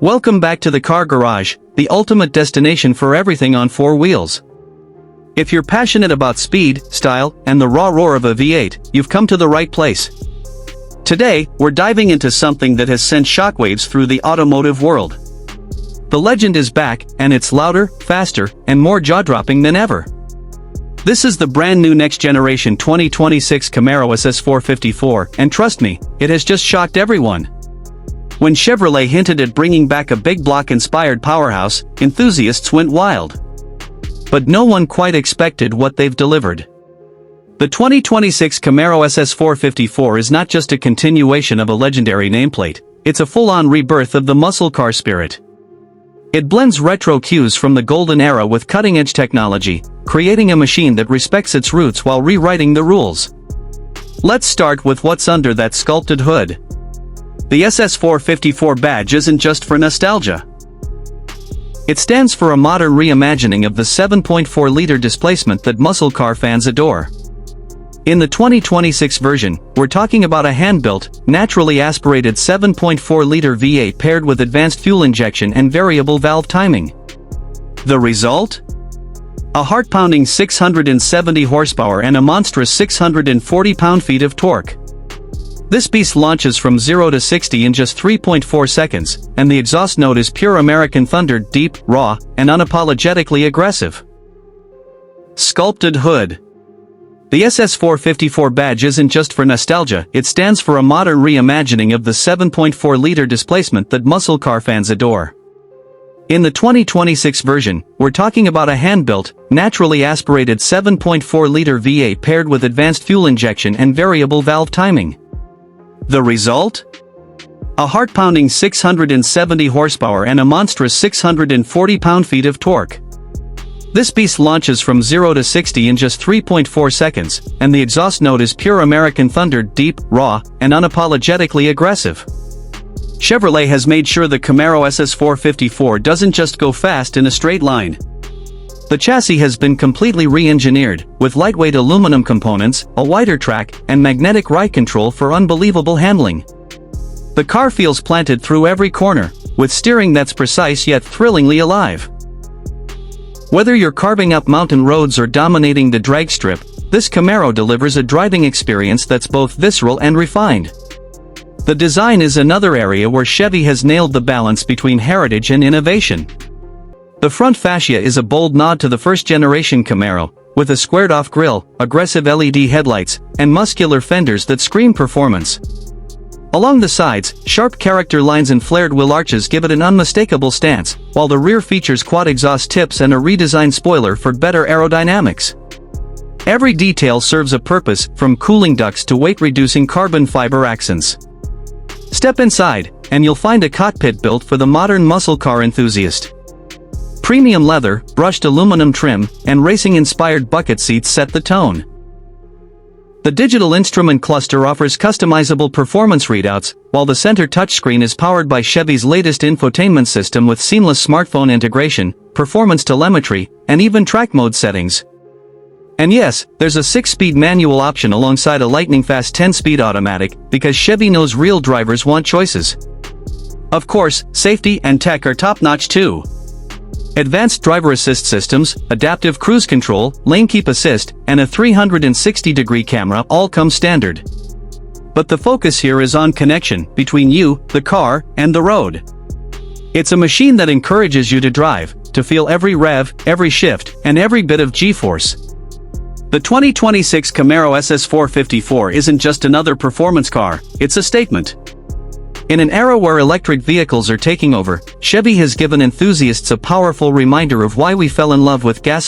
Welcome back to the Car Garage, the ultimate destination for everything on four wheels. If you're passionate about speed, style, and the raw roar of a V8, you've come to the right place. Today, we're diving into something that has sent shockwaves through the automotive world. The legend is back, and it's louder, faster, and more jaw-dropping than ever. This is the brand new next-generation 2026 Camaro SS 454, and trust me, it has just shocked everyone. When Chevrolet hinted at bringing back a big block-inspired powerhouse, enthusiasts went wild. But no one quite expected what they've delivered. The 2026 Camaro SS 454 is not just a continuation of a legendary nameplate, it's a full-on rebirth of the muscle car spirit. It blends retro cues from the golden era with cutting-edge technology, creating a machine that respects its roots while rewriting the rules. Let's start with what's under that sculpted hood. The SS 454 badge isn't just for nostalgia. It stands for a modern reimagining of the 7.4-liter displacement that muscle car fans adore. In the 2026 version, we're talking about a hand-built, naturally aspirated 7.4-liter V8 paired with advanced fuel injection and variable valve timing. The result? A heart-pounding 670 horsepower and a monstrous 640 pound-feet of torque. This beast launches from 0 to 60 in just 3.4 seconds, and the exhaust note is pure American thunder, deep, raw, and unapologetically aggressive. Sculpted hood. The SS 454 badge isn't just for nostalgia, it stands for a modern reimagining of the 7.4-liter displacement that muscle car fans adore. In the 2026 version, we're talking about a hand-built, naturally aspirated 7.4-liter V8 paired with advanced fuel injection and variable valve timing. The result? A heart-pounding 670 horsepower and a monstrous 640 pound-feet of torque. This beast launches from 0 to 60 in just 3.4 seconds, and the exhaust note is pure American thunder, deep, raw, and unapologetically aggressive. Chevrolet has made sure the Camaro SS 454 doesn't just go fast in a straight line. The chassis has been completely re-engineered, with lightweight aluminum components, a wider track, and magnetic ride control for unbelievable handling. The car feels planted through every corner, with steering that's precise yet thrillingly alive. Whether you're carving up mountain roads or dominating the drag strip, this Camaro delivers a driving experience that's both visceral and refined. The design is another area where Chevy has nailed the balance between heritage and innovation. The front fascia is a bold nod to the first-generation Camaro, with a squared-off grille, aggressive LED headlights, and muscular fenders that scream performance. Along the sides, sharp character lines and flared wheel arches give it an unmistakable stance, while the rear features quad exhaust tips and a redesigned spoiler for better aerodynamics. Every detail serves a purpose, from cooling ducts to weight-reducing carbon fiber accents. Step inside, and you'll find a cockpit built for the modern muscle car enthusiast. Premium leather, brushed aluminum trim, and racing-inspired bucket seats set the tone. The digital instrument cluster offers customizable performance readouts, while the center touchscreen is powered by Chevy's latest infotainment system with seamless smartphone integration, performance telemetry, and even track mode settings. And yes, there's a 6-speed manual option alongside a lightning-fast 10-speed automatic, because Chevy knows real drivers want choices. Of course, safety and tech are top-notch too. Advanced driver assist systems, adaptive cruise control, lane keep assist, and a 360-degree camera all come standard. But the focus here is on connection between you, the car, and the road. It's a machine that encourages you to drive, to feel every rev, every shift, and every bit of G-force. The 2026 Camaro SS 454 isn't just another performance car, it's a statement. In an era where electric vehicles are taking over, Chevy has given enthusiasts a powerful reminder of why we fell in love with gasoline.